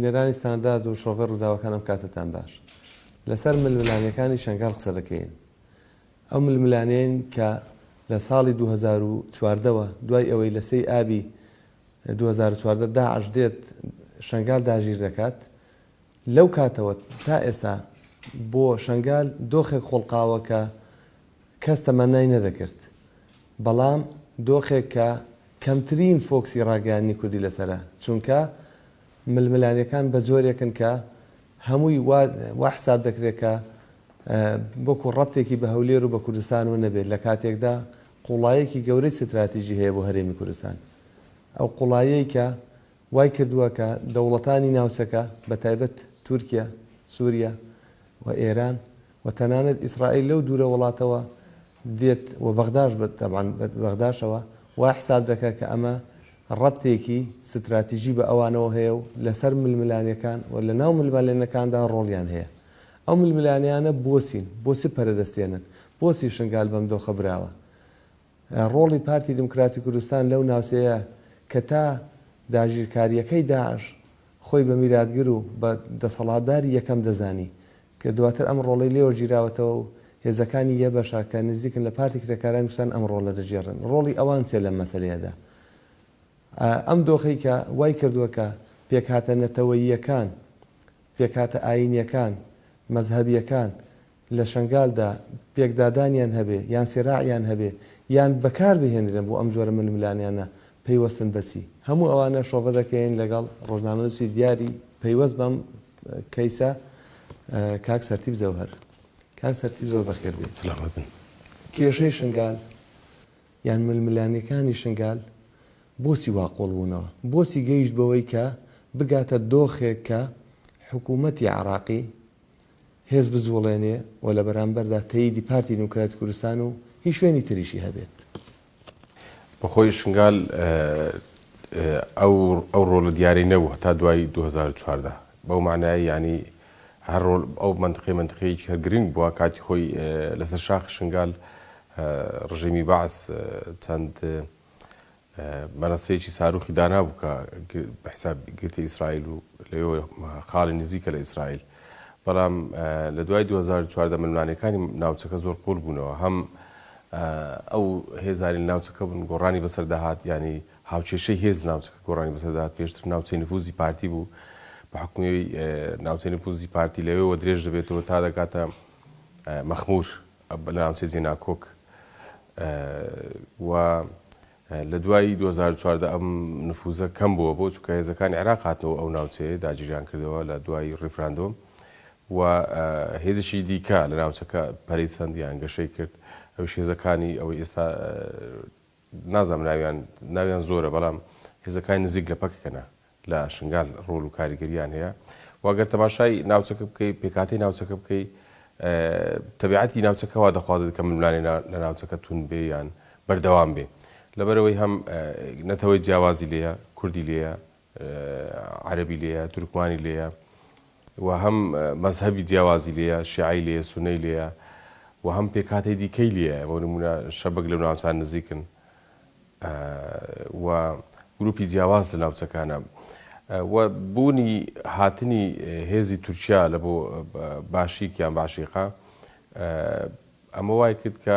بنێرانی ستاندارد و شۆفێر ڕووداوەکان ئەم کاتتان باش لەسەر ململانیەکانی شنگال قسە دەکەین. ئەو ململانەیەن کە لە ساڵی 2014ەوە دوای ئەوەی لە سەی ئابی 2014 داعش دێت شنگال داگیر دەکات، لەو کاتەوە تا ئێستا بۆ شنگال دۆخێک خۆڵقاوە کە کەس تەمەنای نەدەکرد، بەڵام دۆخێک کە کەمترین فۆکسی ڕاگەیاندنی کوردی لەسەرە، چونکە ململانیەکان بە جۆرێکن کە هەمووی وا حساب دەکرێت کە بۆکو ڕەبتێکی بە هەولێر و بە کوردستانەوە نەبێت لە کاتێکدا قوڵایەکی گەورەی ستراتیژی هەیە بۆ هەرێمی کوردستان. ئەو قوڵایەی کە وای کردووە کە دەوڵەتانی ناوچەکە بە تایبەت تورکیا، سووریا و ئێران و تەنانەت ئیسرائیل لەو دوورە وڵاتەوە دێت و بەغداش بەغداشەوە وا حساب دەکات کە ئەمە ڕەبتێکی ستراتیژی بە ئەوانەوە هەیە و لەسەر ململانیەکان و لە ناو ململانیەکاندا ڕۆڵیان هەیە. ئەو ململانیانە بۆچی پەرەدەستێنن، بۆچی شنگال بەم دۆخە براوە. ڕۆڵی پارتی دموکراتی کوردستان لەو ناوچەیە کە تا داگیرکاریەکەی داعش خۆی بە میراتگر و بە دەسەڵاتداری یەکەم دەزانی کە دواتر ئەم ڕۆڵەی لێوە گیراوەتەوە و هێزەکانی یە بەشە کە نزیکن لە پارتی کرێکارانی کوردستان ئەم ڕۆڵە دەژێڕن. ڕۆڵی ئەوان چێ لەم مەسەلەیەدا. ئەم دۆخەی کە وای کردووە کە پێکهاتە نەتەوەییەکان، پێکهاتە ئاینیەکان، مەزهەبیەکان لە شنگالدا پێکدادانیان هەبێ یان سێراعیان هەبێ یان بەکار بهێنرێن بۆ ئەم جۆرە ململانیانە پەیوەستن بەچی. هەموو ئەوانە شۆڤە دەکەین لەگەڵ ڕۆژنامەنووسی دیاری پەیوەست بەم کەیسە کاک سەرتیب زەوهەر. کاک سەرتیب زۆر بەخێر بێت. سلامت بن. کێشەی شنگال یان ململانیەکانی شنگال بۆچی واقۆڵ بوونەوە؟ بۆچی گەیشت بەوەی کە بگاتە دۆخێک کە حکوومەتی عراقی هێز بجوڵێنێ و لە بەرامبەردا تەییدی پارتی دموکراتی کوردستان و هیچ شوێنی تریشی هەبێت؟ بەخۆی شنگال ئەو ڕۆڵە دیاری نەبوو تا دوای 2014 بەو معنای ینی هەر ڕۆڵ ئەو منتقەیەکی هەر گرنگ بووە کاتی خۆی لەسەر شاخ شنگال ڕژیمی بەعس چەند مەنەسەیەکی ساروخی دانابوو کە بەحساب گرتی ئیسرائیل و لەوێ خاڵی نزیکە لە ئیسرائیل، بەڵام لە دوای 2014 ململانیەکانی ناوچەکە زۆر قوڵ بوونەوە. هەم ئەو هێزانی ناوچەکە بوون گۆڕانی بەسەرداهات، ینی هاوچێشەی هێز ناوچەکە گۆڕانی بەسەرداهات. پێشتر ناوچەی نفوزی پارتی بوو بە حکومەوەی ناوچەی نفوزی پارتی لەوێەوە درێژ دەبێتەوە تا دەکاتە مەخمور لە ناوچەی جێناکۆک. و لە دوای 2014 ئەم نفوزە کەم بووە بۆ چونکە هێزەکانی عێراق هاتنەوە ئەو ناوچەیە داگیریان کردەوە لە دوای ڕیفراندۆم و هێزشی دیکە لە ناوچەکە پەرەی سەندیان گەشەی کرد. ئەوش هێزەکانی ئەوەی ئێستا نازام ناویان زۆرە، بەڵام هێزەکانی نزیک لە پەکەکەنە لە شنگال ڕۆڵ و کاریگەریان هەیە. واگەر تەماشای ناوچەکە بکەی، پێکاتی ناوچەکە بکەی، تەبیعەتی ناوچەکەوا دەخوازێت کە ململانی لە ناوچەکە تون بێ یان بەردەوام بێ. لەبەرەوەی هەم نەتەوەی جیاوازی لێیە، کوردی لێیە، عەرەبی لێیە، تورکمانی لێیە، و هەم مەزهەبی جیاوازی لێیە، شیعی لێیە، سونەی لێیە، و هەم پێکهاتەی دیکەی لێیە. بۆ نمونە شەبەک لەو ناوچان نزیکن و گروپی جیاواز لە ناوچەکانە. و بوونی هاتنی هێزی تورکیا لە بۆ باشیک یان باشیقا ئەمە وای کرد کە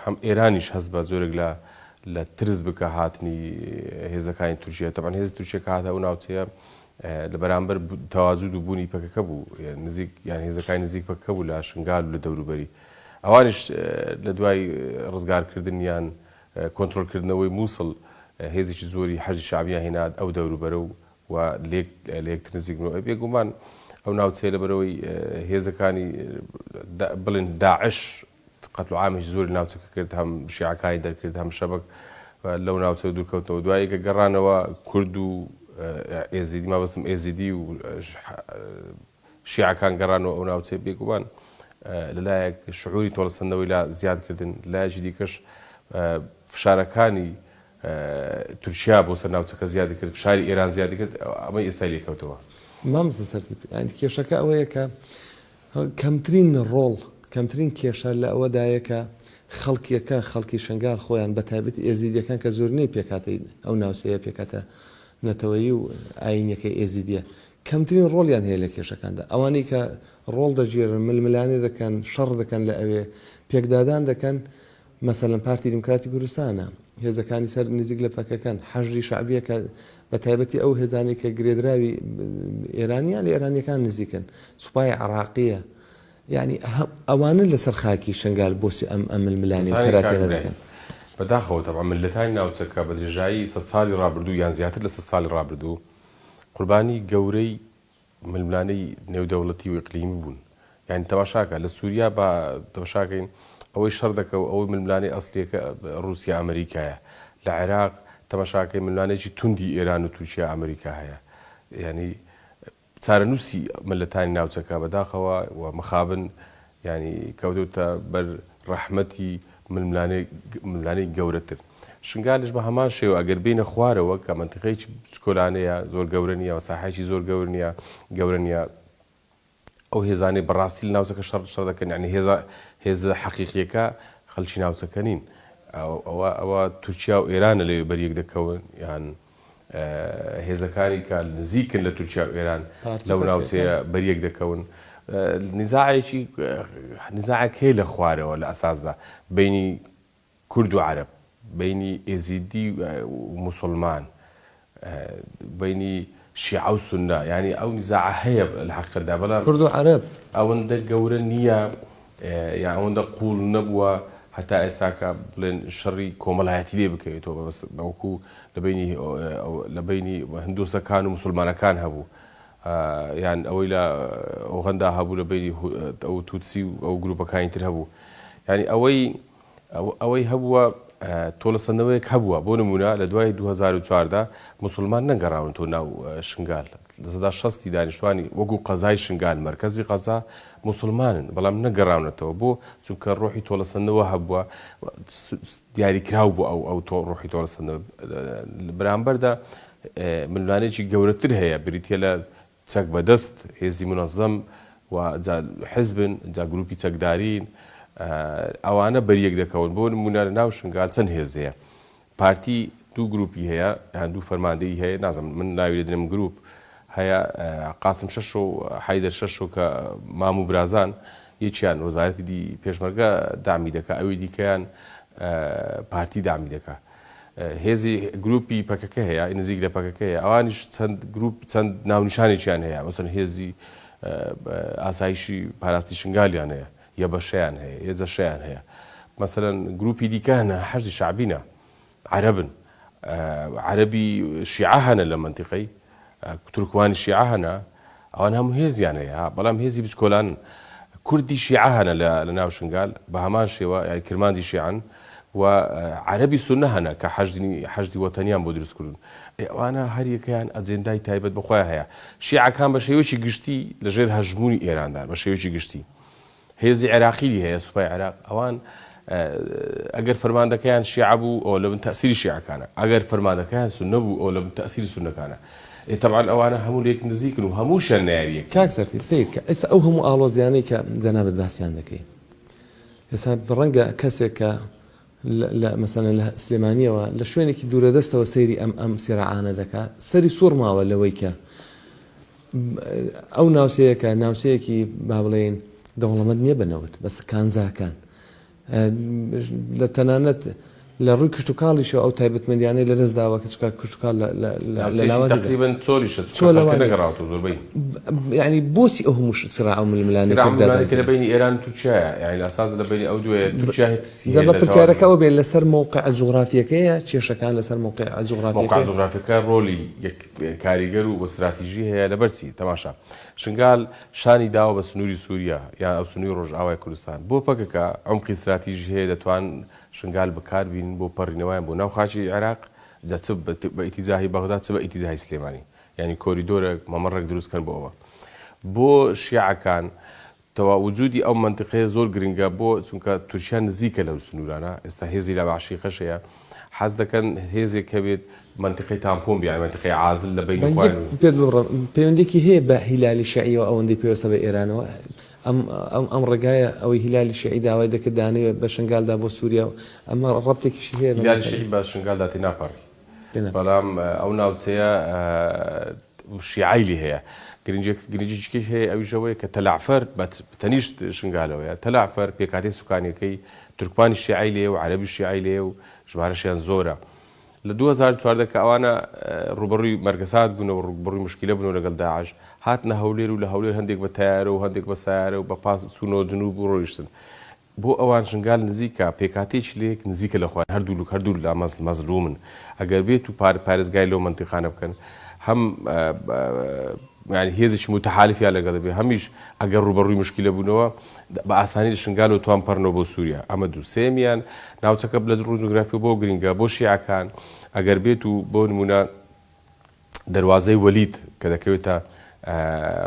هەم ئێرانیش هەست بە زۆرێک لە ترس بکە هاتنی هێزەکانی تورکیا. تەمان هێزی تورکیا کە هاتە ئەو ناوچەیە لە بەرامبەر تەواجود و بوونی پەکەکە بوو، نزیک یان هێزەکانی نزیک پەکەکە بوو لە شنگال و لە دەوروبەری. ئەوانش لە دوای ڕزگارکردن یان کۆنتڕۆلکردنەوەی مووسڵ هێزێکی زۆری حەشی شعبیان هێنات ئەو دەوروبەرە و لە یەکتر نزیکبوونەوە. بێگومان ئەو ناوچەیە لەبەرەوەی هێزەکانی بڵێن داعش قەتڵ و عامێکی زۆری ناوچەکە کرد، هەم شیعەکانی دەرکرد، هەم شەبەک لەو ناوچە دوورکەوتەوە. دوایی کە گەڕانەوە کورد و ئێزیدی مابەستم ئێزیدی و شیعەکان گەڕانەوە ئەو ناوچەیە، بێگومان لەلایەک شعوری تۆڵەسەندنەوەی لا زیادکردن، لایەکی دیکەش فشارەکانی تورکیا بۆ سەر ناوچەکە زیادی کرد، فشاری ئێران زیادی کرد. ئەمەی ئێستا لێکەوتەوە. مامۆستا سەرتیب، کێشەکە ئەوەیە کە کەمترین ڕۆڵ، کەمترین کێشە لە ئەوەدایە کە خەڵکی شنگال خۆیان بە تایبەتی ئێزیدیەکان کە زۆرنەی پێکاتەی ئەو ناوچەیە پێکاتە نەتەوەیی و ئاینەکەی ئێزیدیە کەمترین ڕۆڵیان هەیە لە کێشەکاندا ئەوانەی کە ڕۆڵ دەژێرن ململانێ دەکەن شەڕ دەکەن لە ئەوێ پێکدادان دەکەن مەسەلەن پارتی دیموکراتی کوردستانە هێزەکانی سەر نزیک لە پەکەکەن حەژری شعبیە کە بە تایبەتی ئەو هێزانەی کە گرێدراوی ئێرانیان لە ئێرانیەکان نزیکن سوپای عراقیە یعنی ئەوانە لەسەر خاکی شنگال بۆسی ئەم ململانی تەراتێنە دەکەن بەداخەوە تەبع ملەتانی ناوچەکە بە درێژایی 100 ساڵی ڕابردوو یان زیاتر لە 100 ساڵی ڕابردوو قوربانی گەورەی ململانەی نێودەوڵەتی و ئیقلیمی بوون یعنی تەماشاکە لە سووریا بە تەماشاکەین ئەوەی شەڕ دەکە و ئەوەی ململانەی ئەسڵیەکە رووسیا ئەمریکایە لە عێراق تەماشاکەی ململانێکی توندی ئێران و تورکیا ئەمریکا هەیە ینی چارەنووسی ملەتانی ناوچەکە بەداخەوە و مخابن ینی کەوتوتە بەر ڕەحمەتی ململانەی گەورەتر شنگالش بە هەمان شێوە ئەگەر بینە خوارەوە کە منتیقەیەکی چکۆلانەیە زۆر گەورە نیە و ساحەیەکی زۆر گەورە نیە ئەو هێزانەی بەڕاستی لە ناوچەکە شەڕ دەکەن یعنی هێزە حەقیقیەکە خەڵکی ناوچەکە نین ئەوە تورکیا و ئێرانە لێ بەریەک دەکەون یان هێزەکانی کە نزیکن لە تورکیا و ئێران لەو ناوچەیە بەریەک دەکەون نزاعێک هەیە لە خوارەوە لە ئەساسدا بینی کورد و عەرەب بینی ئێزیدی و موسڵمان بینی شیعە و سونە ینی ئەو نزاعە هەیە لە حەقیقەتدا بەڵام کورد و عەرەب ئەوەندە گەورە نییە یان ئەوەندە قوڵ نەبووە هەتا ئێستاکە بڵێن شەڕی کۆمەڵایەتی لێ بکەوێتەوە بەوەکو لە بینی هندۆسەکان و موسڵمانەکان هەبوو یان ئەوەی لە ئۆغەندا هەبوو لە بینی ئەو تووتسی و ئەو گروپەکانی تر هەبوو ینی ئەوەی هەبووە تۆڵەسەندنەوەیەک هەبووە بۆ نمونە لە دوای 2014 موسڵمان نەگەڕاونەوە ناو شنگال لە سەدا 60 دانیشتوانی وەکو قەزای شنگال مەرکەزی قەزا موسڵمانن بەڵام نەگەڕاونەتەوە بۆ چونکە ڕۆحی تۆڵەسەندنەوە هەبووە دیاریکرااو بوو ئەو ڕۆحی تۆڵەسەندنەوە بەرامبەردا ململانێکی گەورەتر هەیە بریتە لە چەک بەدەست هێزی منەظەم و حزبن جا گروپی چەکدارین ئەوانە بەریەک دەکەون بۆ نمونە لە ناو شنگال چەند هێزەیە پارتی دوو گروپی هەیە یان دوو فەرماندەی هەیە نازانم من ناوی لێدرێم گروپ هەیە قاسم شەش و حەیدەر شەش و کە مام و برازان یەکیان وەزارەتی دی پێشمەرگە دامی دەکات ئەوەی دیکەیان پارتی دامی دەکات هێزی گروپی پەکەکە هەیە نزیک لە پەکەکە هەیە ئەوانیش چەند ناونیشانێکیان هەیە وەسن هێزی ئاسایشی پاراستی شنگالیان هەیە یە بەشەیان هەیە یە جەشەیان هەیە مەسەلەن گروپی دیکەنە حەشدی شعبینە عەرەبن عەرەبی شیعە هەنە لە منتیقەی تورکوانی شیعە هەنە ئەوان هەموو هێزیان هەیە بەڵام هێزی بچکۆلان کوردی شیعە هەنە لە ناو شنگال بە هەمان شێوە یعنی کرمانجی شیعەن و عەرەبی سونە هەنە کە حەشدی وەتەنیان بۆ دروستکردن ئەوانە هەر یەکەیان ئەجێندای تایبەت بەخۆیان هەیە شیعەکان بە شێوەیەکی گشتی لەژێر هەژمونی ئێراندا بە شێوەیەکی گشتی هێزی عێراقی هەیە سوپای عێراق ئەوان ئەگەر فەرماندەکەیان شیعە بوو ئەو لە بن تەسیری شیعەکانە ئەگەر فەرماندەکەیان سونە بوو ئەو لە بن تەسیری سونەکانە طبعا ئەوانە هەموو لێک نزیکن و هەمووشیان نایەک کاک سەرتی سیر کە ئێستا ئەو هەموو ئاڵۆزیانەی کە جەنابەت باسییان دەکەی ئێستا ڕەنگە کەسێک کە مەسەلەن لە سلێمانیەوە لە شوێنێکی دوورەدەستەوە سەیری ئەم سیرعانە دەکات سەری سوور ماوە لەوەی کە ئەو ناوسەیەکە ناوسەیەکی با بڵێن دەوڵەمەند نییە بنەوت بەس کانزاکان لە تەنانەت لە ڕووی کشتتوکاڵیشەوە ئەو تایبەتمەندیانەی لە دەستداوە کە چکار کشتتوکال لە تقریبا چۆلیشە نەگەڕاوەوە زۆربەی یعنی بۆچی ئەو هەموو سرا ئەو ململانەکە لە بینی ئێران و تورکیایە یعنی ئاساس لە بینی ئەو دوێ تورکیا هێترسی بە پرسیارەکەەوە بێت لەسەر موقع جوغرافیەکەیە کێشەکان لەسەر موقع جوغرافیەکە ڕۆلی کاریگەر و استراتیژی هەیە لەبەرچی تەماشا شنگال شانی داوە بە سنووری سووریا یان ئەو سنووری ڕۆژئاوای کوردستان بۆ پەکەکە عمقی استراتیژی هەیە دەتوان شنگال بەکاربین بۆ پەڕینەوەیان بۆ ناو خاچی عێراق جا چ بە ئیتیجاهی بەغدا چ بە ئیتیجاهی سلێمانی یعنی کۆریدۆرێک مەمەڕێک دروستکەن بۆەوە بۆ شیعەکان تەوا وجودی ئەو منتیقەیە زۆر گرنگە بۆ چونکە تورکیا نزیکە لەو سنوورانە ئێستا هێزی لە باشیقەش هەیە حەز دەکەن هێزێک کە بێت منتیقەی تامپۆن بیان منتیقەی عازل لە بین پێت بڕم پەیوەندێکی هەیە بە هیلالی شیعیەوە ئەوەندەی پێوەستە بە ئێرانەوە ئەم ڕێگایە ئەوەی هیلالی شیعی داوای دەکرد دانەوێت بە شنگالدا بۆ سووریا و ئەمە ڕەبتێکیشی هەیە هیلالی شیعی بە شنگالدا تێناپەڕی بەڵام ئەو ناوچەیە شیعی هەیە گرنجیش هەیە ئەویژەوەی کە تەلعفەر تەنیشت شنگالەوەیە تەلعفەر پێکاتی سوکانیەکەی تورکمانی شیعی لێ و عەرەبی شیعی لێ و ژمارەشیان زۆرە لە 2014 کە ئەوانە ڕوبەڕووی مەرگەسات بوونەوە ڕوبەڕووی مشکلە بوونەوە لەگەڵ داعش هاتنە هەولێر و لە هەولێر هەندێک بە تایارە و هەندێک بە سایارە و بە پاس چوونەوە جنوب و ڕۆیشتن بۆ ئەوان شنگال نزیکە پێکاتێکی لێک نزیکە لە خۆیان هەردوو لە مەزلومن ئەگەر بێت و پارێزگای لەو منتیقانە بکەن هەم يعني هێزێکی متحالفیان لەگەڵ دەبێ هەمیش ئەگەر ڕوبەڕووی مشکلە بوونەوە بە ئاسانی لە شنگال و توان پەڕنەوە بۆ سووریا ئەمە دوو سێمیان ناوچەکە لە ڕۆژۆگرافی بۆ گرنگە بۆ شیعەکان ئەگەر بێت و بۆ نمونە دەواازەی وەلید کە دەکەوێتە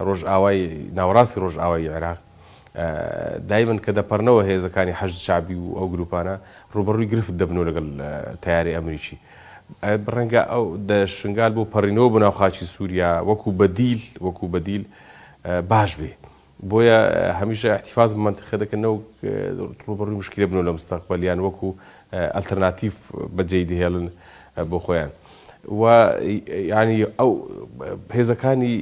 ڕۆژئاوای ناوەڕاستی ڕۆژئاوای عێراق دایمەن کە دەپەڕنەوە هێزەکانی حەشد شعبی و ئەو گروپانە ڕوبەڕووی گرفت دەبنەوە لەگەڵ تەیاری ئەمریکی ڕەنگە ئەو شنگال بۆ پەڕینەوە بۆ ناو خاچی سووریا وەکو بەدیل باش بێ بۆیە هەمیشە احتیفاز بە منتیقە دەکەنەوە ڕوبەڕووی مشکلە بنەوە لە مستەقبەلیان وەکو ئەلتەرناتیڤ بەجێی دەهێڵن بۆ خۆیان و ینی ئەو هێزەکانی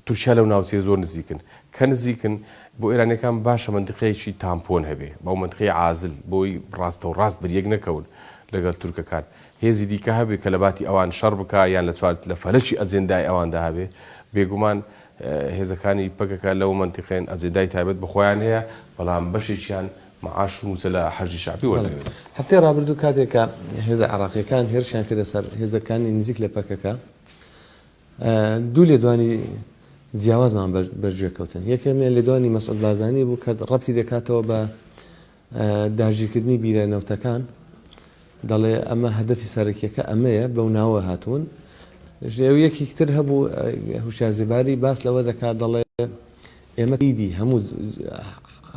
تورکیا لەو ناوچەیە زۆر نزیکن کە نزیکن بۆ ئێرانیەکان باشە منتیقەیەکی تامپۆن هەبێ بەو منتیقەی عازل بۆی ڕاستەو ڕاست بەریەک نەکەون لەگەڵ تورکەکان هێزی دیکە هەبێ کە لە باتی ئەوان شەڕ بکە یان لە فەلەکی ئەجێندای ئەواندا هەبێ بێگومان هێزەکانی پەکەکە لەو منتیقەن ئەجێندای تایبەت بەخۆیان هەیە بەڵام بەشێکیان معاش و موچە لە حەشی شعبی وەردەگرن هەفتەی ڕابردوو کاتێکە هێزە عێراقیەکان هێرشیان کردە سەر هێزەکانی نزیک لە پەکەکە دوو لێدوانی جیاوازمان بەرگوێ کەوتن یەکێمیان لێدوانی مەسعود بارزانی بوو کە ڕەبتی دەکاتەوە بە داژیرکردنی بیرەنەوتەکان دەڵێ ئەمە هەدەفی سەرەکیەکە ئەمەیە بەو ناوە هاتوون ژێویەکی تر هەبوو هوشیارزیباری باس لەوە دەکات دەڵێ ئێمە دیدی هەموو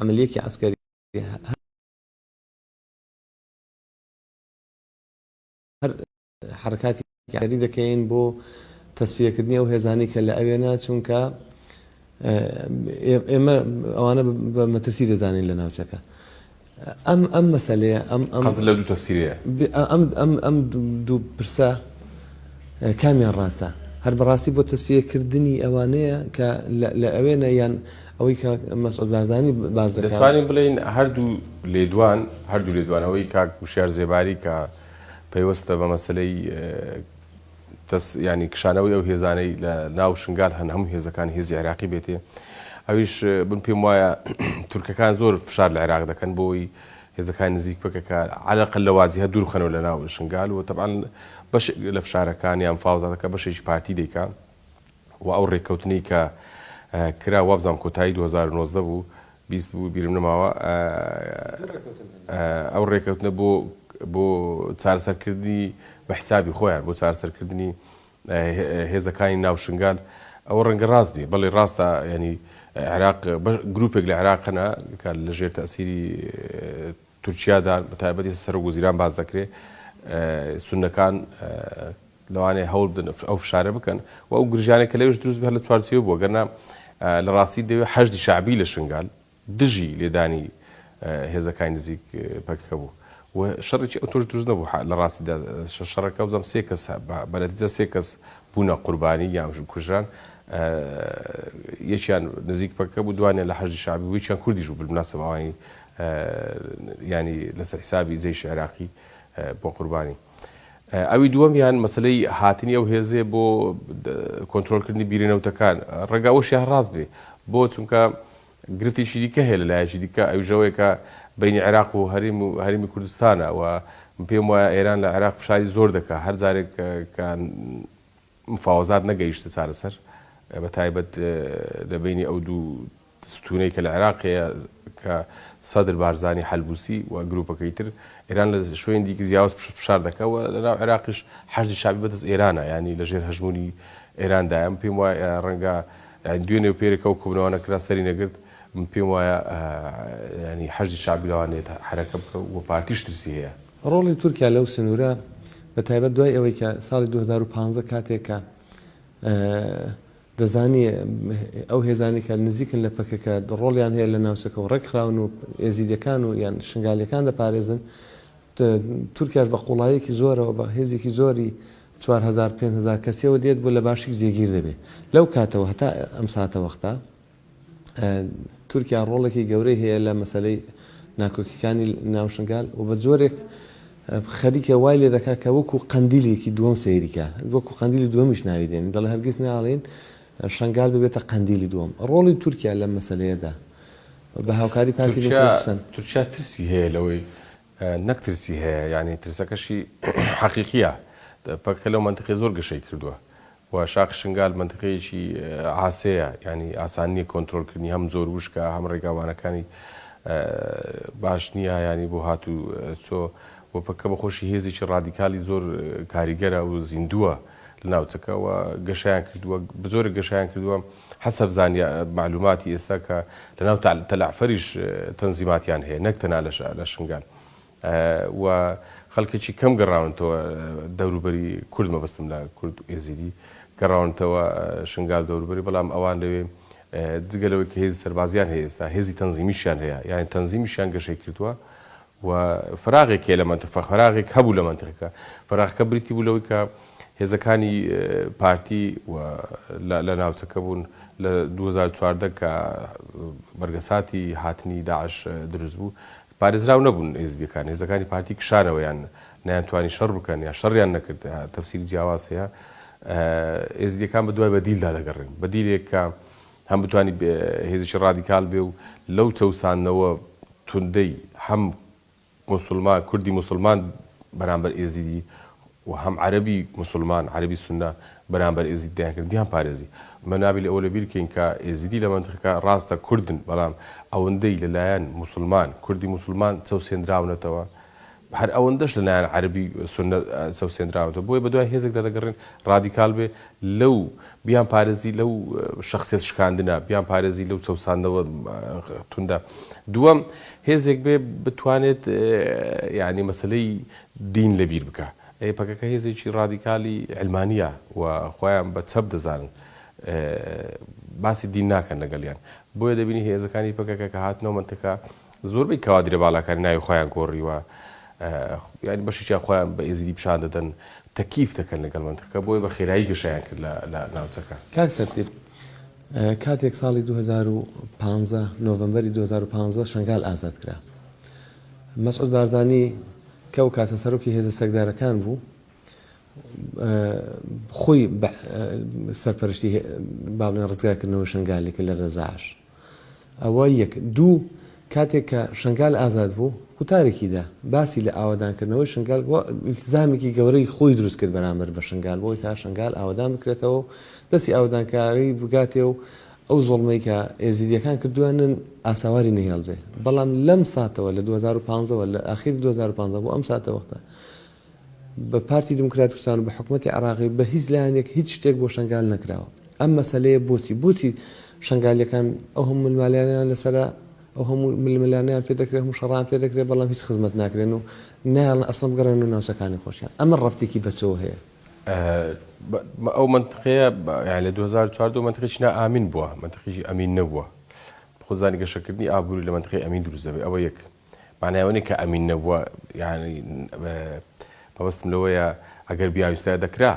عملیەکی عسکەری هەر حرکاتی یاری دەکەین بۆ تەسفیەکردنی ئەو هێزانی کە لە ئەوێنە چونکە ئێمە ئەوانە بە مەترسی دەزانین لە ناوچەکە ئەم مەسەلەیە لە دوو تەفسیرەیە ئەم دوو پرسە کامیان ڕاستە هەر بەڕاستی بۆ تەسفیەکردنی ئەوانەیە کە لە ئەوێنە یان ئەوەی کە مەسعود بارزانی باز دەکات دەتوانین بڵێن هەردوو لێدوانەوەی کاک وشیار زێباری کە پەیوەستە بە مەسلەی ینی کشانەوەی ئەو هێزانەی لە ناو شنگال هەن هەموو هێزەکان هێزی عێراقی بێتێ ئەویش بن پێم وایە تورکەکان زۆر فشار لە عێراق دەکەن بۆی هێزەکان نزیک بکەکە عەلەقەل لە وازیهە دوور خەنەوە لە ناو شنگال و تەبعاً بەش لە فشارەکان یان فاوزاتەکە بەشێکی پارتی دەیکا و ئەو ڕێککەوتنی کە کرا وابزانام کۆتایی 2019 بوو 20 بوو بیرم نەماوە ئەو ڕێککەوتنە بۆ چارەسەرکردنی بە حسابی خۆیان بۆ چارەسەرکردنی هێزەکانی ناو شنگال ئەوە ڕەنگە ڕاست بێ بەڵێ ڕاستە ینی عێراق گروپێک لە عێراقەنە کە لەژێر تەسیری تورکیادا بەتایبەتی سەر وەزیران باز دەکرێت سونەکان لەوانەیە هەوڵ بدەن ئەو فشارە بکەن و ئەو گرژیانێک کە لەوێش دروست بێت لە چوارچێوە بووە گەرنا لە ڕاستی دەوێت حەشدی شعبی لە شنگال دژی لێدانی هێزەکانی نزیک پەکەکە بوو و شەڕێکی ئەو تۆش دروست نەبوو لە ڕاستیدا شەڕەکە وزەم سێ کەس بەنەتیجە سێ کەس بوونە قوربانی یان کوژران یەکیان نزیک پەکەکە بوو دوانیان لە حەشدی شعبی و یەکیان کوردیش بوو بالمناسبە ئەوانی ینی لەسەر حسابی جەیشی عێراقی بۆ قوربانی ئەوی دووەمیان مەسلەی هاتنی ئەو هێزێ بۆ کۆنتترۆلکردنی بیرێنەوتەکان ڕێگا ئەوشیان ڕاست بێ بۆ چونکە گرفتێکی دیکە هەیە لە لایەکی دیکە ئەوژەوەیکە بینی عێراق و هەرمی کوردستانە و پێم وایە ئێران لە عێراق فشاری زۆر دەکات هەر جارێک کە مفاوەزات نەگەیشتە چارەسەر بە تایبەت لە بینی ئەو دوو ستونەی کە لە عێراقەیە کە سەدر بارزانی حەلبوسی و گروپەکەی تر ئێران لە شوێن دیکە زیاوز پشار دەکەوە لە ناو عێراقیش حەشدی شعبی بەدەست ئێرانە ینی لەژێر هەژمونی ئێراندا ئەم پێم وایە ڕەنگە دوێنێ و پێرێکە و کوبنەوەنە کرا سەری نەگرت پێم وایە ینی حەشدی شعبی لەوانێت حرەکە بکە و پارتیش ترسی هەیە ڕۆڵی تورکیا لەو سنوورە بە تایبەت دوای ئەوەی کە ساڵی 2015 کاتێکە دەزانی ئەو هێزانی کە نزیکن لە پەکەکە ڕۆڵیان هەیە لە ناوچەکە و ڕێکخراون و ئێزیدەکان و یان شنگالیەکان دەپارێزن تورکیاش بە قوڵایەکی زۆرەوە بە هێزێکی زۆری 4,000 5,000 کەسیەوە دێت بۆ لە باشی جێگیر دەبێت لەو کاتەوە هەتا ئەم ساتە وەختا تورکیا ڕۆڵێکی گەورەی هەیە لە مەسلەی ناکۆکیەکانی ناوشنگال و بە جۆرێک خەریکە وای لێ دەکات کە وەکو قەندیلێکی دووەم سەیریکە وەکو قەندیلی دووەمیش ناوی دێن دەڵێ هەرگیز ناڵێن شنگال ببێتە قەندیلی دووەم ڕۆڵی تورکیا لەم مەسلەیەدا بە هاوکاری پارتی کوردستان تورکیا ترسی هەیە لەوەی نەک ترسی هەیە یعنی ترسەکەشی حەقیقیە پەکە لەو منتقی زۆر گەشەی کردووە و شاق شنگال منتقەیەکی ئاسەیە ینی ئاسان نییە کۆنتترۆلکردنی هەم زۆر وشکە هەم ڕێگاوانەکانی باش نییە ینی بۆ هات و چۆ و پەکە بەخۆشی هێزێکی ڕادیکالی زۆر کاریگەرە و زیندووە لە ناوچەکەەوە گەشیان کردووە بزۆرە گەشیان کردووە حەسەب زانیا معلوماتی ئێستا کە لەناو تەلعفەریش تەنزیماتیان هەیە نەک تەنها لە شنگال و خەڵکێکی کەم گەڕاونەوە دەوروبەری کورد مەبەستم لە کورد ئێزیدی گەڕاونەوە شنگال دەوروبەری بەڵام ئەوان لەوێ جگەلەوەی کە هێزی سەربازیان هەیە ئێستا هێزی تەنزیمیشیان هەیە یعنی تەنزیمیشیان گەشەی کردووە و فراغێک لە منتەقە فراغێک هەبوو لە منتەقەکە فراغەکە بریتی بوو لەوەی کە هێزەکانی پارتی لە ناوچەکە بوون لە 2014 کە بەرگەساتی هاتنی داعش دروست بوو پارێزراو نەبوون ئێزیەکان هێزەکانی پارتی کشانەوەیان نیانتوانی شەڕ بکەن یا شەڕیان نەکرد تەفسیری جیاواز هەیە ئێزیەکان بە دوای بەدیلدا دەگەڕێن بەدیلێک کە هەم بتوانی هێزێکی ڕادیکال بێ و لەو چەوسانەوە توندەی هەم مسلمان کوردی مسلمان بەرامبەر ئێزیدی و هەم عەرەبی مسلمان عەرەبی سونە بەرامبەر ئێزیدی دایان کرد بیان پارێزی مەنابی لە ئەوە لەبیر بکەین کە ئێزیدی لە منتەقەکە ڕاستە کوردن بەڵام ئەوەندەی لەلایەن مسلمان کوردی مسلمان چەوسێنراونەتەوە هەر ئەوەندەش لەلایەن عەرەبی سونە چەوسێنراونەتەوە بۆیە بەدوای هێزێکدا دەگەڕێن ڕادیکال بێ لەو بیان پارێزی لەو شەخسیەت شکاندنە بیان پارێزی لەو چەوساندنەوە توندە دووەم هێزێک بێ بتوانێت یعنی مەسلەی دین لەبیر بکە پەکەکە هێزێکی ڕادیکالی علمانیە و خۆیان بە چەپ دەزانن باسی دین ناکەن لەگەڵیان بۆیە دەبینی هێزەکانی پەکەکە کە هاتنەوە منتەقە زۆربەی کەوادرە باڵاکانی ناوی خۆیان گۆڕیوە ینی بەشیان خۆیان بە ئێزیدی پیشان دەدەن تەکیف دەکەن لەگەڵ منتەقە بۆیە بە خێرایی گەشایان کرد لە ناوچەکە کاک سەرتیر کاتێک ساڵی 2015 نۆڤەمبەری 2015 شنگال ئازاد کرا مەسعود بارزانی کە و کاتە سەرۆکی هێزە سەگدارەکان بوو خۆی سەرپەرشتی باڵێن ڕزگارکردنەوە شنگالێکە لە ڕێزاعش ئەوە یەک دوو کاتێک کە شنگال ئازاد بوو قوتارێکیدا باسی لە ئاوادانکردنەوەی شنگال ئیلتزامێکی گەورەی خۆی دروست کرد بەرامبەر بە شنگال بۆی تا شنگال ئاوادان بکرێتەوە دەستی ئاوادانکاری بگاتێ و ئەو زۆڵمەی کە ئێزیدیەکان کردووانن ئاساواری نەهێڵبێ بەڵام لەم ساتەوە لە 2015 لە ئاخری 2015 بۆ ئەم ساتە وەختە بە پارتی دموکراتی کوردستان و بە حکوومەتی عێراقی بە هیچ لایەنێک هیچ شتێک بۆ شنگال نەکراوە ئەم مەسەلەیە بۆچی شنگالیەکان ئەو هەموو ملمالیانیان لەسەرە ئەو هەموو ململانیان پێ دەکرێت هەموو شەڕان پێ دەکرێت بەڵام هیچ خزمەت ناکرێن و نایڵن ئەسڵم بگەڕێن و ناوچەکانی خۆشیان ئەمە ڕەفتێکی بەچەوە هەیە ئەو منتقەیە لە 2014 منتقێکی ئامین بووە منتقێکی ئەمین نەبووە خۆزانی گەشەکردنی ئابووری لە منتقەی ئەمین دروست دەبێت ئەوە یەک معنایەوەی کە ئەمین نەبووە یعنی مەبەستم لەوەیە ئەگەر بیاویستایە دەکرا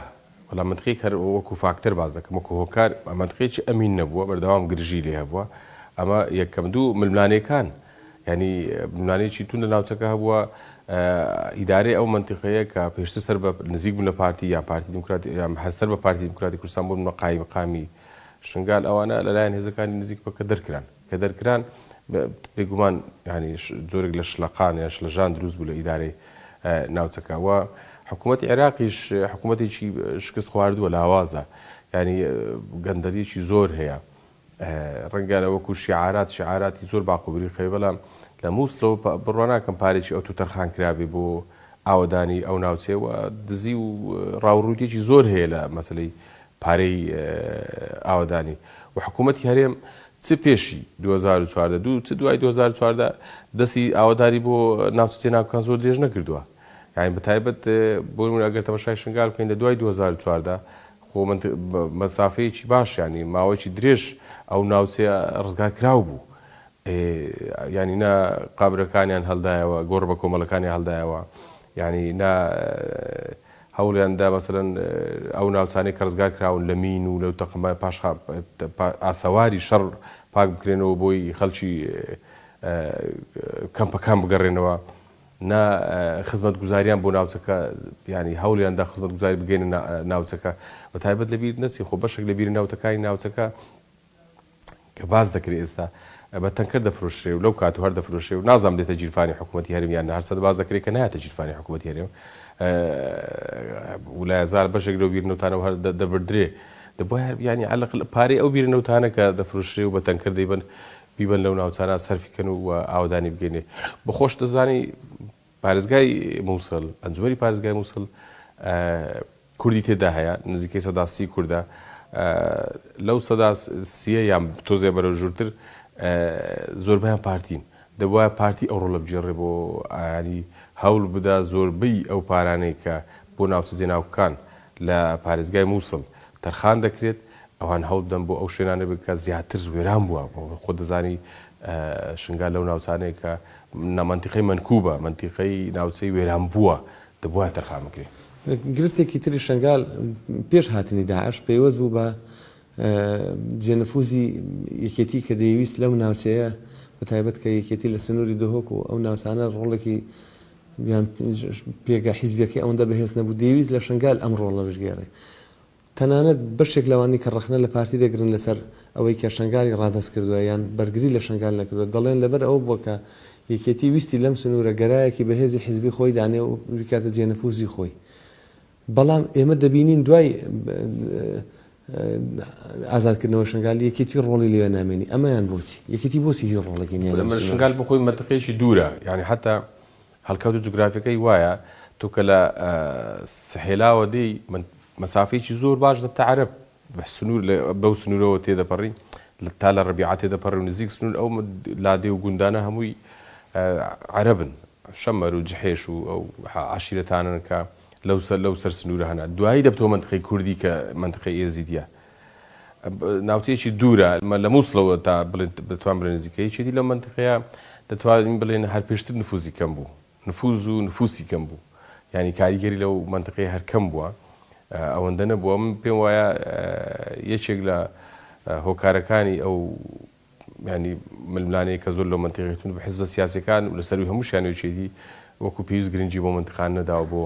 بەڵام منتقەی وەکو فاکتەر باز دەکەم وەکو هۆکار منتقێکی ئەمین نەبووە بەردەوام گرژی لێ هەبووە ئەمە یەکەم دوو ململانەکان ینی ململانەیەکی تون لە ناوچەکە هەبووە ئیدارەی ئەو منتیقەیە کە پێشتر سەر بە نزیک بوون لە پارتی یا پارتی دموکراتی یا هەرسەر بە پارتی دموکراتی کوردستان بوون مەقامی مقامی شنگال ئەوانە لەلایەن هێزەکانی نزیک بە کە دەرکران بێگومان ینی زۆرێک لە شلەقان یا شلەژان دروست بوو لە ئیدارەی ناوچەکەەوە حکوومەتی عێراقیش حکوومەتێکی شکست خواردووە لە هەوازە ینی گەندەریەکی زۆر هەیە ڕەنگە وەکو شیعاراتی زۆر باقوبری خەوی بەڵام لە مووسڵەوە بڕواناکەم پارێکی ئەو تو تەرخان کرابێ بۆ ئاوەدانی ئەو ناوچەوە دزی و ڕاوڕوودێکی زۆر هەیە لە مەسلەی پارەی ئاوەدانی و حکوومەتی هەرێم چ پێشی 2014 چ دوای 2014 دەستی ئاوەداری بۆ ناوچە ناوکان زۆر درێژ نەکردووە یعنی بەتایبەت بۆ ئەگەر تەماشای شنگال بکەین لە دوای 2014 خۆ مەسافەیەکی باش ینی ماوەیەکی درێژ ئەو ناوچەیە ڕزگار کراو بوو ینی نا قابرەکانیان هەڵدایەوە گۆڕ بە کۆمەڵەکانی هەڵدایەوە ینی نا هەوڵیاندا مەسەرەن ئەو ناوچانەی کە ڕزگار کراون لە مین و لەو تەقەمە پاش ئاسەواری شەڕ پاک بکرێنەوە بۆی خەڵکی کەمپەکان بگەڕێنەوە نا خزمەت گوزاریان بۆ ناوچەکە ینی هەوڵیاندا خزمەت گوزاری بگەینە ناوچەکە بە تایبەت لەبیر نەچی خۆ بەشێک لە بیری ناوتەکانی ناوچەکە کە باز دەکرێت ئێستا بە تەنکرد دەفرۆشرێ و لەو کات و هەر دەفرۆشێ و نازام دێتە جیرفانی حکوومەتی هەرمیان هەرچەند باز دەکرێت کە نایەتە جیرفانی حکوومەتی هەرێم وولایەزار بەشێک لەو بیرنەوتانەوە هەر دەبردرێ دەبووە ینی عەلەقل پارەی ئەو بیرنەوتانە کە دەفرۆشرێ و بە تەنکرد دەیبن بیبن لەو ناوچانە سەرفیکەن و ئاودانی بگەینێ بەخۆش دەزانی پارێزگای مووسڵ ئەنجومەری پارێزگای مووسڵ کوردی تێدا هەیە نزیکەی سەدا 30 کووردە لەو سەدا 30 یان تۆزێ بەرەو ژوورتر زۆربەیان پارتین دەبواە پارتی ئەو ڕۆڵە بجێڕێ بۆ ینی هەوڵ بدا زۆربەی ئەو پارانەی کە بۆ ناوچە جێناوەکان لە پارێزگای مووسڵ تەرخان دەکرێت ئەوان هەوڵ بدەن بۆ ئەو شوێنانە بکە زیاتر وێران بووە خۆ دەزانی شنگال لەو ناوچانەیە کە منتیقەی منکوبە منتیقەی ناوچەی وێران بووە دەبووە تەرخان بکرێت گرفتێکی تری شنگال پێش هاتنی داعش پێیوەست بوو بە جێنفوزی یەکێتی کە دەیویست لەو ناوچەیە بە تایبەت کە یەکێتی لە سنووری دهۆک و ئەو ناوچانە ڕۆڵێکی پێگا حیزبەکەی ئەوەندە بەهێز نەبوو دەیویست لە شنگال ئەم ڕۆڵە بژگێڕێ تەنانەت بەشێک لەوانی کە ڕخنە لە پارتی دەگرن لەسەر ئەوەی کە شنگالی ڕادەست کردووە یان بەرگری لە شنگال نەکردووە دەڵێن لەبەر ئەو بووە کە یەکێتی ویستی لەم سنوورە گەرایەکی بەهێزی حیزبی خۆی دانێ و بکاتە جێنفوزی خۆی بەڵام ئێمە دەبینین دوای ئازادکردنەوە شنگال یەکێتی ڕۆڵی لێوە نامێنی ئەمەیان بۆچی یەکێتی بۆچی هیچ ڕۆڵێکی نییە شنگال بۆ خۆی منتیقەیەکی دوورە یعنی حتا هەڵکەوت و جوگرافیەکەی وایە تۆ کە لە سەحێلاوە دێی مەسافەیەکی زۆر باش دەبتە عەرەب بەو سنوورەوە تێدەپەڕی تا لە ڕەبیعە تێدەپەڕی و نزیک سنوور ئەو لادێ و گوندانە هەمووی عەرەبن شەمەر و جحێش و ئەو عەشیرەتانن کە لەو سەر سنوورە هەنا دوایی دەبتەوە منتیقەی کوردی کە منتیقەی ئێزیدیە ناوچەیەکی دوورە لە مووسڵەوە تا بتوان بڵێن نزیکەیەکی لە منتیقەیە دەتوانین بڵێن هەر پێشتر نفوزی کەم بوو نفوز و نفوسی کەم بوو ینی کاریگەری لەو منتیقەی هەر کەم بووە ئەوەندە نەبووە من پێم وایە یەکێک لە هۆکارەکانی ئەو ینی ململانەیە کە زۆر لەو منتیقەیەتون بە حیزبە سیاسیەکان و لەسەروی هەموو شوێنێکی وەکو پێویست گرنگی بۆ منتیقان نەداوە بۆ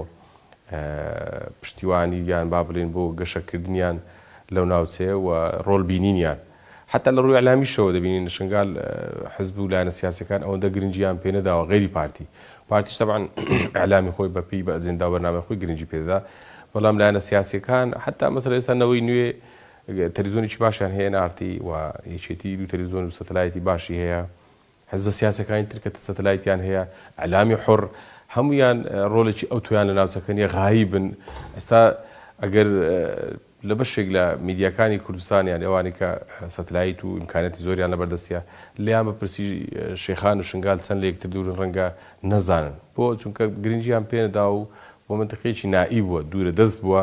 پشتیوانی یان با بڵێن بۆ گەشەکردنیان لەو ناوچەیە و ڕۆڵ بینینیان حتا لە ڕووی ئەلامیشەوە دەبینین شنگال حزب و لایەنە سیاسەکان ئەوەندە گرنگیان پێ نەداوە غێری پارتیش تەبعاً ئەعلامی خۆی بەپی بە ئەجێندا و بەرنامەی خۆی گرنگی پێدەدا بەڵام لایەنە سیاسیەکان حتا مەسەلەن ئێستا نەوەی نوێ تەلەڤیزۆنێکی باشیان هەیە نارتی و یەکێتی دوو تەلەڤیزۆن و سەتەلایتی باشی هەیە حزبە سیاسەکانی تر کە سەتەلایتیان هەیە ئەعلامی حڕ هەمویان ڕۆڵێکی ئەو تویان لە ناوچەکەنیە غایبن ئێستا ئەگەر لە بەشێک لە میدیاکانی کوردستانیان ئەوانی کە سەتەلایت و ئیمکانەتی زۆریان لە بەردەستیە لیان بەپرسی شێخان و شنگال چەند لە یەکتر دوورن ڕەنگە نەزانن بۆ چونکە گرنگیان پێ نەدا و بۆ منتیقەیەکی نائی بووە دوورە دەست بووە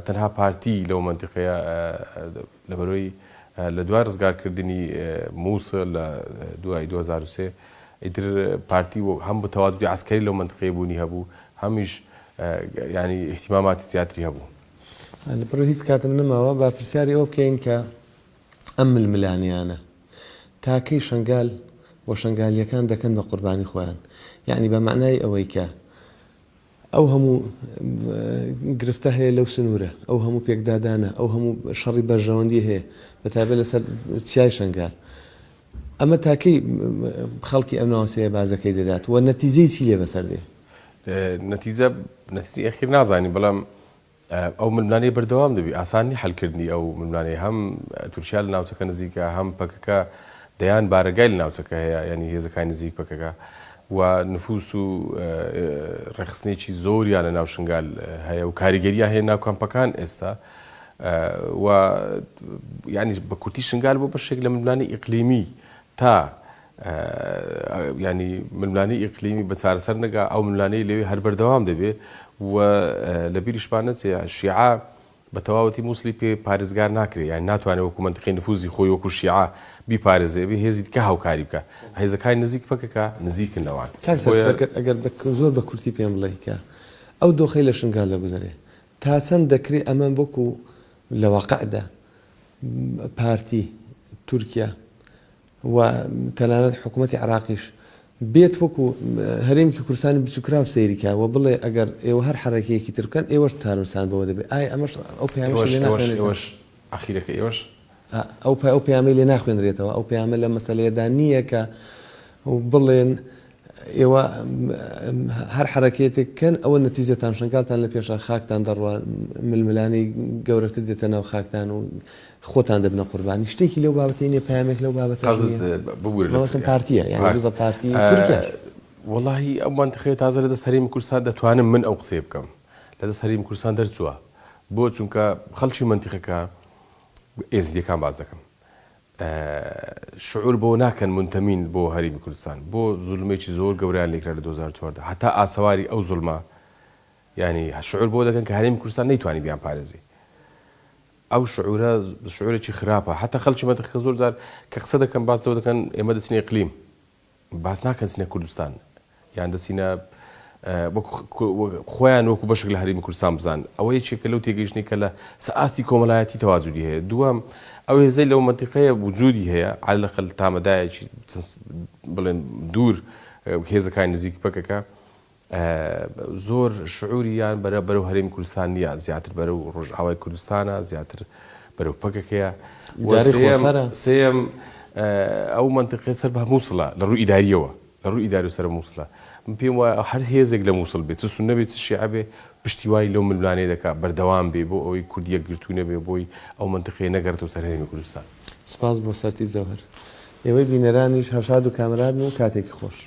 تەنها پارتی لەو منتیقەیە لەبەرەوەی لە دوای ڕزگارکردنی مووسڵ لە دوای 2003 ئیتر پارتی هەم بە تەواوی عەسکەری لەو منتیقەیە بوونی هەبوو هەمیش ینی احتیماماتی زیاتری هەبوو لەبەرەوەی هیچ کاتم نەماوە با پرسیاری ئەوە بکەین کە ئەم ململانیانە تاکەی شنگال بۆ شنگالیەکان دەکەن بە قوربانی خۆیان یعنی بە معنای ئەوەی کە ئەو هەموو گرفتە هەیە لەو سنوورە ئەو هەموو پێکدادانە ئەو هەموو شەڕی بەرژەوەندی هەیە بە تایبەت لەسەر چیای شنگال ئەمە تاکەی خەڵکی ئەم ناوچەیە بازەکەی دەدات و نەتیجەی چی لێ بەسەر دێ نەتیجە ئەخیر نازانی بەڵام ئەو ململانەی بەردەوام دەبی ئاسانی حەلکردنی ئەو ململانەی هەم تورکیا لە ناوچەکە نزیکە هەم پەکەکە دەیان بارەگای لە ناوچەکە هەیە ینی هێزەکانی نزیک پەکەکە و نفوس و ڕێخستنێکی زۆریان لە ناو شنگال هەیە و کاریگەریە هەیە ناو کەمپەکان ئێستا و ینی بە کورتی شنگال بۆ بەشێک لە ململانەی ئیقلیمی تا ینی ململانەی ئیقلیمی بە چارەسەر نەگا ئەو ململانەی لەوێ هەر بەردەوام دەبێت و لە بیریشمان نەچێ شیعە بە تەواوەتی مووسڵی پێ پارێزگار ناکرێت یان ناتوانێت وەکو منتیقەی نفوزی خۆی وەکو شیعە بیپارێزێ بێ هێزی دیکە هاوکاری بکە هێزەکانی نزیک پەکەکە نزیکن لەوان ئەگەر زۆر بە کورتی پێم بڵێ کە ئەو دۆخەی لە شنگال دەگوزارێ تا چەند دەکرێت ئەمە وەکو لە واقعدا پارتی تورکیا و تەنانەت حکوومەتی عراقیش بێت وەکو هەرێمکی کوردستانی بچووکرا و سەیریکا و بڵێ ئەگەر ئێوە هەر حرەکەیەکی تر بکەن ئێوەش تاروستان بەوە دەبێت ئایا ئەمەش ئەو ئێوەش ئەخیرەکە ئێوەش ئەو پەیامی لێ ناخوێنرێتەوە ئەو پەیامە لە مەسەلەیەدا نییە کە بڵێن ئێوە هەر حرەکەیەکەن ئەوە نەتیجەتان شنگالتان لە پێشە خاکتان دەڕوە ململانی گەورەتر دێتەنەوە خاکتان و خۆتان دەبنە قوربانی شتێکی لەو بابەتینە پەیامێک لەو بابەتەوەسم پارتیە یعنی پارتی تورکیاش وەڵاهی ئەو منتیقەیە تازە لە دەست هەرێمی کوردستان دەتوانم من ئەو قسەی بکەم لە دەست هەرێمی کوردستان دەرچووە بۆ چونکە خەڵکی منتیقەکە ئێزدیەکان باز دەکەم شعور بۆ ناکەن منتەمین بۆ هەرێمی کوردستان بۆ زوڵمێکی زۆر گەوریان لێکرا لە 2014 هەتا ئاسەواری ئەو زوڵمە ینی شعور بۆ دەکەن کە هەرێمی کوردستان نەیتوانی بیان پارێزی ئەو شعورێکی خراپە هەتا خەڵکی منتیقەکە زۆر جار کە قسە دەکەن باز لەوە دەکەن ئێمە دەچینە ئیقلیم باس ناکەن چنە کوردستان یان دەچینە خۆیان وەکو بەشێک لە هەرێمی کوردستان بزان ئەوە یەکێکە لەو تێگەیشتنی کە لە ئاستی کۆمەڵایەتی تەواجودی هەیە دووەم ئەو هێزەی لەو منتیقەیە وجودی هەیە عەلەقەل تامەدایەکی بڵێن دوور هێزەکانی نزیک پەکەکە زۆر شعوریان بەرەو هەرێمی کوردستان نییە زیاتر بەرەو ڕۆژئاوای کوردستانە زیاتر بەرەو پەکەکەیە سێم ئەو منتیقەیە سەر بە مووسڵە لە ڕووی ئیداریەوە لە ڕووی ئیداری و سەر مووسڵە من پێم وایە هەر هێزێک لە مووسڵ بێت چ سوننە بێت چ شیعە بێ پشتیوانی لەو ململانەیە دەکات بەردەوام بێ بۆ ئەوەی کوردیەک گرتوونە بێ بۆی ئەو منتیقەیە نەگەڕێتەوە سەر هەرێمی کوردستان سپاس بۆ سەرتیب زەوهەر ئێوەی بینەرانیش هەرشاد و کامران و کاتێکی خۆش